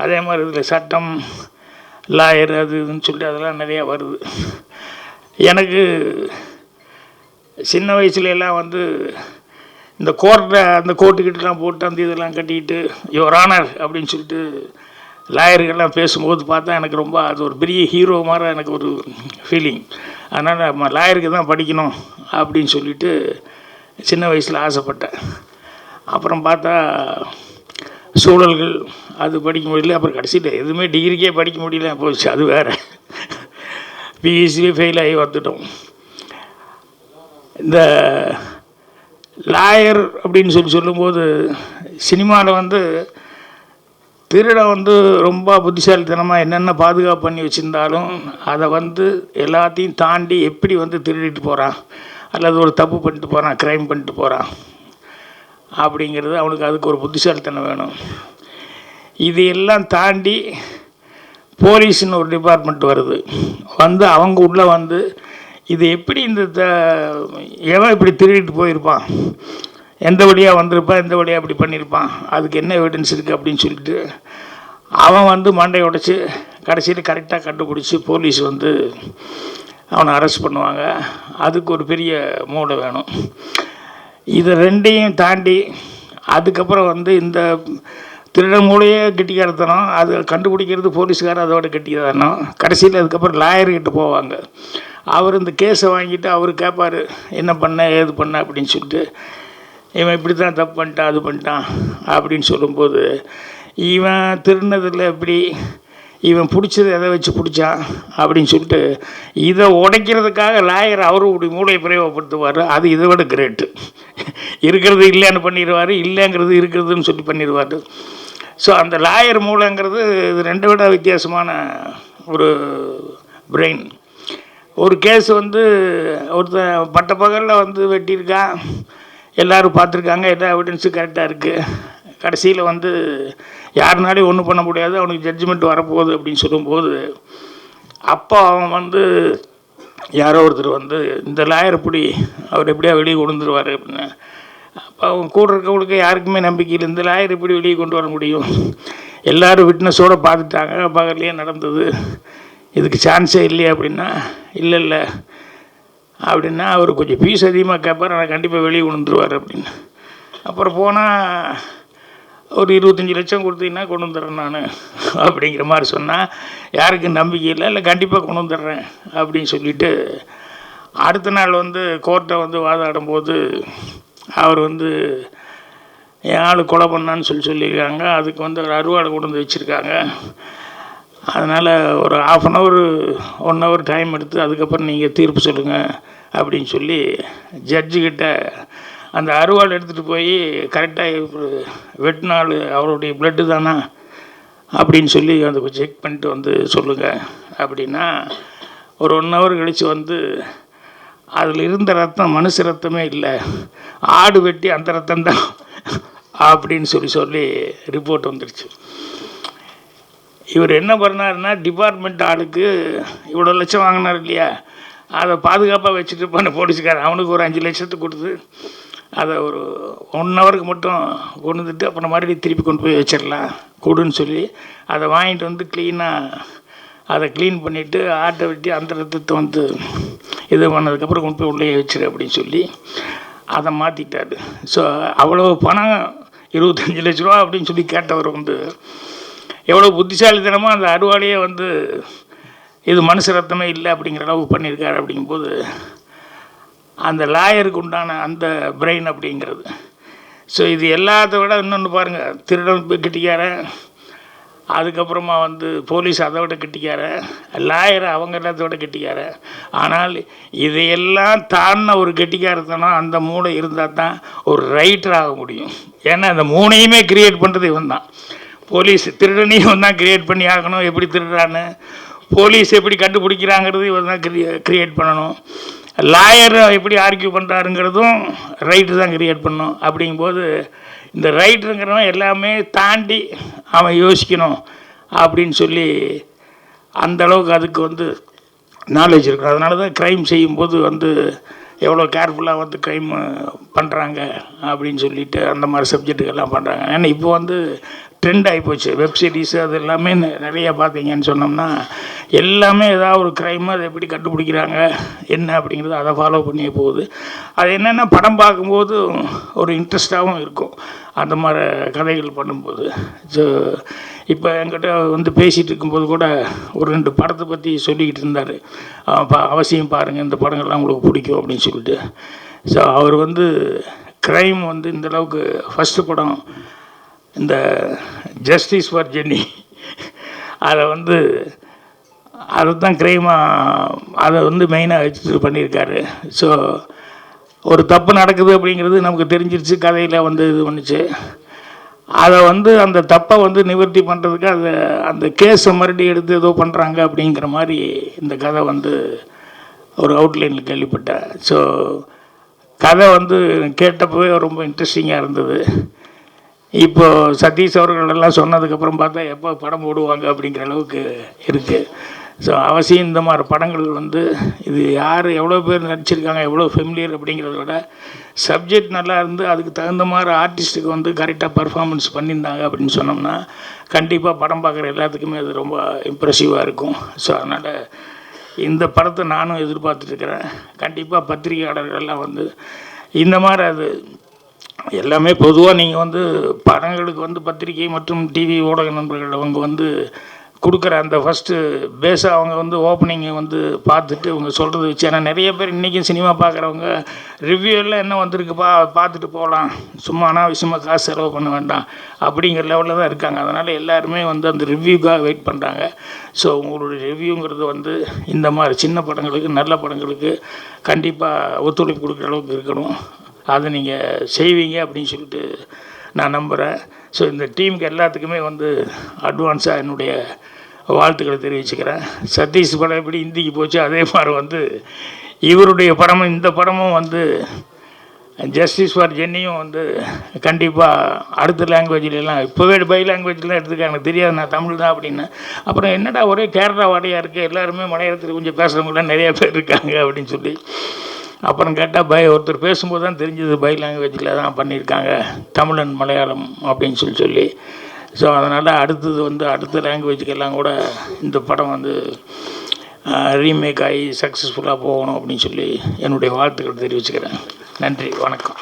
அதே மாதிரி இதில் சட்டம், லாயர் அது இதுன்னு சொல்லி அதெல்லாம் நிறையா வருது. எனக்கு சின்ன வயசுலலாம் வந்து இந்த அந்த கோர்ட்டுக்கிட்டலாம் போட்டு அந்த இதெல்லாம் கட்டிக்கிட்டு யுவர் ஆனர் அப்படின்னு சொல்லிட்டு லாயர்கள்லாம் பேசும்போது பார்த்தா எனக்கு ரொம்ப அது ஒரு பெரிய ஹீரோ மாதிரி எனக்கு ஒரு ஃபீலிங். அதனால் நம்ம லாயருக்கு தான் படிக்கணும் அப்படின்னு சொல்லிட்டு சின்ன வயசில் ஆசைப்பட்டேன். அப்புறம் பார்த்தா சூழல்கள் அது படிக்க முடியல. அப்புறம் கடைசியில் எதுவுமே டிகிரிக்கே படிக்க முடியல போச்சு, அது வேறு. பிஎஸ்சி ஃபெயில் ஆகி வந்துட்டோம். இந்த லாயர் அப்படின்னு சொல்லும்போது சினிமாவில் வந்து திருடன் வந்து ரொம்ப புத்திசாலித்தனமாக என்னென்ன பாதுகாப்பு பண்ணி வச்சுருந்தாலும் அதை வந்து எல்லாத்தையும் தாண்டி எப்படி வந்து திருடிட்டு போகிறான் அல்லது ஒரு தப்பு பண்ணிட்டு போகிறான், க்ரைம் பண்ணிட்டு போகிறான் அப்படிங்கிறது அவனுக்கு அதுக்கு ஒரு புத்திசாலித்தனம் வேணும். இது எல்லாம் தாண்டி போலீஸ்னு ஒரு டிபார்ட்மெண்ட் வருது. அவங்க உள்ளே வந்து இது எப்படி இந்த எவன் இப்படி திருடிட்டு போயிருப்பான், எந்த வழியாக வந்திருப்பான், எந்த வழியாக அப்படி பண்ணியிருப்பான், அதுக்கு என்ன எவிடன்ஸ் இருக்குது அப்படின்னு சொல்லிட்டு அவன் வந்து மண்டையை உடைச்சி கடைசியில் கரெக்டாக கண்டுபிடிச்சி போலீஸ் வந்து அவனை அரெஸ்ட் பண்ணுவாங்க. அதுக்கு ஒரு பெரிய மூளை வேணும். இதை ரெண்டையும் தாண்டி அதுக்கப்புறம் வந்து இந்த திருடன் மூளையே கெட்டிக்காரத்தனம், அது கண்டுபிடிக்கிறது போலீஸ்காரர் அதோட கெட்டிக்காரத்தனம். கடைசியில் அதுக்கப்புறம் லாயர்கிட்ட போவாங்க. அவர் இந்த கேஸை வாங்கிட்டு அவர் கேட்பார், என்ன பண்ண ஏது பண்ண அப்படின்னு சொல்லிட்டு. இவன் இப்படி தான் தப்பு பண்ணிட்டான், அது பண்ணிட்டான் அப்படின்னு சொல்லும்போது, இவன் திருநதில் எப்படி இவன் பிடிச்சது எதை வச்சு பிடிச்சான் அப்படின்னு சொல்லிட்டு இதை உடைக்கிறதுக்காக லாயர் அவருடைய மூளையை பிரயோகப்படுத்துவார். அது இதை விட கிரேட்டு. இருக்கிறது இல்லைன்னு பண்ணிடுவார், இல்லைங்கிறது இருக்கிறதுன்னு சொல்லி பண்ணிடுவார். ஸோ அந்த லாயர் மூளைங்கிறது இது ரெண்டை விட வித்தியாசமான ஒரு பிரெயின். ஒரு கேஸ் வந்து ஒருத்தன் பட்ட பகலில் வந்து வெட்டியிருக்கான், எல்லோரும் பார்த்துருக்காங்க, எல்லா எவிடன்ஸும் கரெக்டாக இருக்குது. கடைசியில் வந்து யாருனாலையும் ஒன்றும் பண்ண முடியாது, அவனுக்கு ஜட்ஜ்மெண்ட் வரப்போகுது அப்படின்னு சொல்லும்போது அப்போ அவன் வந்து யாரோ ஒருத்தர் வந்து இந்த லாயர் இப்படி அவர் எப்படியா வெளியே கொண்டு வந்துடுவார் அப்படின்னு. அப்போ அவங்க கூட இருக்கவங்களுக்கு யாருக்குமே நம்பிக்கை இல்லை, இந்த லாயர் எப்படி வெளியே கொண்டு வர முடியும், எல்லோரும் விட்னஸோடு பார்த்துட்டாங்க, பகல்லையே நடந்தது, இதுக்கு சான்ஸே இல்லையா அப்படின்னா, இல்லை அப்படின்னா அவர் கொஞ்சம் ஃபீஸ் அதிகமாக கேட்பார், ஆனால் கண்டிப்பாக வெளியே கொண்டு வந்துடுவார் அப்படின்னு. அப்புறம் போனால் ஒரு 25 லட்சம் கொடுத்தீங்கன்னா கொண்டு வந்துடுறேன் நான் அப்படிங்கிற மாதிரி சொன்னால் யாருக்கும் நம்பிக்கை இல்லை கண்டிப்பாக கொண்டு வந்துடுறேன் அப்படின்னு சொல்லிவிட்டு அடுத்த நாள் வந்து கோர்ட்டை வந்து வாதாடும்போது அவர் வந்து என் ஆள் கொலை பண்ணான்னு சொல்லியிருக்காங்க. அதுக்கு வந்து ஒரு அறுவாடை கொண்டு வந்து வச்சுருக்காங்க. அதனால் ஒரு 1/2 hour 1 hour டைம் எடுத்து அதுக்கப்புறம் நீங்கள் தீர்ப்பு சொல்லுங்கள் அப்படின்னு சொல்லி ஜட்ஜுக்கிட்ட அந்த அறுவாள் எடுத்துகிட்டு போய் கரெக்டாக வெட்டினாள் அவருடைய பிளட்டு தானா அப்படின்னு சொல்லி அந்த செக் பண்ணிட்டு வந்து சொல்லுங்கள் அப்படின்னா ஒரு 1 hour கழித்து வந்து அதில் இருந்த ரத்தம் மனுஷ ரத்தமே இல்லை, ஆடு வெட்டி அந்த ரத்தம் தான் அப்படின்னு சொல்லி ரிப்போர்ட் வந்துடுச்சு. இவர் என்ன பண்ணாருன்னா டிபார்ட்மெண்ட் ஆளுக்கு இவ்வளோ லட்சம் வாங்கினார் இல்லையா, அதை பாதுகாப்பாக வச்சுட்டு பண்ண போலீஸ்காரன் அவனுக்கு ஒரு 5 லட்சத்துக்கு கொடுத்து அதை ஒரு 1 hour மட்டும் கொண்டு வந்துட்டு அப்புறம் மறுபடியும் திருப்பி கொண்டு போய் வச்சிடலாம் கொடுன்னு சொல்லி அதை வாங்கிட்டு வந்து க்ளீனாக அதை க்ளீன் பண்ணிவிட்டு ஆட்டை வெட்டி அந்த ரத்தத்தை வந்து இது பண்ணதுக்கப்புறம் கொண்டு போய் உள்ளே வச்சிரு அப்படின்னு சொல்லி அதை மாற்றிட்டார். ஸோ அவ்வளோ பணம் 25 லட்ச ரூபா அப்படின்னு சொல்லி கேட்டவர் வந்து எவ்வளோ புத்திசாலித்தனமாக அந்த அறுவாலையே வந்து இது மனுஷ ரத்தமே இல்லை அப்படிங்கிற அளவுக்கு பண்ணியிருக்காரு. அப்படிங்கும்போது அந்த லாயருக்கு உண்டான அந்த பிரெயின் அப்படிங்கிறது. ஸோ இது எல்லாத்த விட இன்னொன்று பாருங்கள், திருடன் கெட்டிக்காரன், அதுக்கப்புறமா வந்து போலீஸ் அதை விட கெட்டிக்காரன், லாயரை அவங்க எல்லாத்த விட கெட்டிக்காரன். ஆனால் இதையெல்லாம் தாண்டின ஒரு கெட்டிக்காரத்தனம் அந்த மூளை இருந்தால் தான் ஒரு ரைட்டர் ஆக முடியும். ஏன்னா அந்த மூணையுமே கிரியேட் பண்ணுறது இவன் தான். போலீஸ் திருடனையும் தான் கிரியேட் பண்ணி ஆகணும், எப்படி திருடுறான்னு, போலீஸ் எப்படி கண்டுபிடிக்கிறாங்கிறது இவன் தான் கிரியேட் பண்ணணும், லாயர் எப்படி ஆர்கியூ பண்ணுறாருங்கிறதும் ரைட்டர் தான் கிரியேட் பண்ணணும். அப்படிங்கும்போது இந்த ரைட்டருங்கிறவன் எல்லாமே தாண்டி அவன் யோசிக்கணும் அப்படின்னு சொல்லி அந்தளவுக்கு அதுக்கு வந்து நாலேஜ் இருக்கும். அதனால தான் க்ரைம் செய்யும்போது வந்து எவ்வளோ கேர்ஃபுல்லாக வந்து க்ரைம் பண்ணுறாங்க அப்படின்னு சொல்லிட்டு அந்த மாதிரி சப்ஜெக்ட்டுக்கெல்லாம் பண்ணுறாங்க. ஏன்னா இப்போ வந்து ட்ரெண்ட் ஆகிப்போச்சு, வெப் சீரிஸ் அது எல்லாமே நிறையா பார்த்தீங்கன்னு சொன்னோம்னா எல்லாமே ஏதாவது ஒரு க்ரைம் அதை எப்படி கண்டுபிடிக்கிறாங்க என்ன அப்படிங்கிறது அதை ஃபாலோ பண்ணியே போகுது. அது என்னென்னா படம் பார்க்கும்போது ஒரு இன்ட்ரெஸ்டாகவும் இருக்கும் அந்த மாதிரி கதைகள் பண்ணும்போது. ஸோ இப்போ என்கிட்ட வந்து பேசிகிட்டு இருக்கும்போது கூட ஒரு 2 படத்தை பற்றி சொல்லிக்கிட்டு இருந்தார். அவசியம் பாருங்கள், இந்த படங்கள்லாம் உங்களுக்கு பிடிக்கும் அப்படின்னு சொல்லிட்டு. ஸோ அவர் வந்து க்ரைம் வந்து இந்தளவுக்கு ஃபஸ்ட்டு படம் இந்த ஜஸ்டிஸ் ஃபார் ஜென்னி அதை வந்து அதை தான் க்ரைமாக அதை வந்து மெயினாக வச்சு பண்ணியிருக்காரு. ஸோ ஒரு தப்பு நடக்குது அப்படிங்கிறது நமக்கு தெரிஞ்சிருச்சு, கதையில் வந்து இது பண்ணுச்சு. அதை வந்து அந்த தப்பை வந்து நிவர்த்தி பண்ணுறதுக்கு அதை அந்த கேஸை மறுபடியும் எடுத்து ஏதோ பண்ணுறாங்க அப்படிங்கிற மாதிரி இந்த கதை வந்து ஒரு அவுட்லைனில் கேள்விப்பட்டேன். ஸோ கதை வந்து கேட்டப்பவே ரொம்ப இன்ட்ரெஸ்டிங்காக இருந்தது. இப்போது சதீஷ் அவர்களெல்லாம் சொன்னதுக்கப்புறம் பார்த்தா எப்போ படம் போடுவாங்க அப்படிங்கிற அளவுக்கு இருக்குது. ஸோ அவசியம் இந்த மாதிரி படங்கள் வந்து இது யார் எவ்வளோ பேர் நடிச்சிருக்காங்க, எவ்வளோ ஃபெமிலியர் அப்படிங்கிறத விட சப்ஜெக்ட் நல்லா இருந்து அதுக்கு தகுந்த மாதிரி ஆர்டிஸ்ட்டுக்கு வந்து கரெக்டாக பர்ஃபார்மன்ஸ் பண்ணியிருந்தாங்க அப்படின்னு சொன்னோம்னா கண்டிப்பாக படம் பார்க்குற எல்லாத்துக்குமே அது ரொம்ப இம்ப்ரெசிவாக இருக்கும். ஸோ அதனால் இந்த படத்தை நானும் எதிர்பார்த்துட்ருக்கிறேன். கண்டிப்பாக பத்திரிகையாளர்கள்லாம் வந்து இந்த மாதிரி அது எல்லாமே பொதுவாக நீங்கள் வந்து படங்களுக்கு வந்து பத்திரிகை மற்றும் டிவி ஊடக நண்பர்கள் அவங்க வந்து கொடுக்குற அந்த ஃபஸ்ட்டு பேஸாக அவங்க வந்து ஓப்பனிங்கை வந்து பார்த்துட்டு அவங்க சொல்கிறது வச்சு, ஏன்னா நிறைய பேர் இன்றைக்கும் சினிமா பார்க்குறவங்க ரிவ்யூ எல்லாம் என்ன வந்திருக்குப்பா பார்த்துட்டு போகலாம், சும்மா அனாவசியமாக காசு செலவு பண்ண வேண்டாம் அப்படிங்கிற லெவலில் தான் இருக்காங்க. அதனால் எல்லாருமே வந்து அந்த ரிவ்யூக்காக வெயிட் பண்ணுறாங்க. ஸோ உங்களுடைய ரிவ்யூங்கிறது வந்து இந்த மாதிரி சின்ன படங்களுக்கு நல்ல படங்களுக்கு கண்டிப்பாக ஒத்துழைப்பு கொடுக்குற அளவுக்கு இருக்கணும். அதை நீங்கள் செய்வீங்க அப்படின்னு சொல்லிட்டு நான் நம்புகிறேன். ஸோ இந்த டீமுக்கு எல்லாத்துக்குமே வந்து அட்வான்ஸாக என்னுடைய வாழ்த்துக்களை தெரிவிச்சுக்கிறேன். சதீஷ் படம் எப்படி ஹிந்திக்கு போச்சு அதே மாதிரி வந்து இவருடைய படமும் இந்த படமும் வந்து ஜஸ்டிஸ் ஃபார் ஜென்னியும் வந்து கண்டிப்பாக அடுத்த லாங்குவேஜ்லாம் இப்போவே பை லாங்குவேஜ்லாம் எடுத்துக்க எனக்கு தெரியாது, நான் தமிழ் தான் அப்படின்னு. அப்புறம் என்னடா ஒரே கேரளா வாடையாக இருக்குது, எல்லாருமே மலையாளத்தில் கொஞ்சம் பேசுகிறவங்களாம் நிறையா பேர் இருக்காங்க அப்படின்னு சொல்லி அப்புறம் கேட்டால் ஒருத்தர் பேசும்போது தான் தெரிஞ்சது பை லாங்குவேஜில் தான் பண்ணியிருக்காங்க, தமிழ் அண்ட் மலையாளம் அப்படின்னு சொல்லி. ஸோ அதனால் அடுத்தது வந்து அடுத்த லாங்குவேஜுக்கெல்லாம் கூட இந்த படம் வந்து ரீமேக் ஆகி சக்ஸஸ்ஃபுல்லாக போகணும் அப்படின்னு சொல்லி என்னுடைய வாழ்த்துக்கள் தெரிவிச்சுக்கிறேன். நன்றி, வணக்கம்.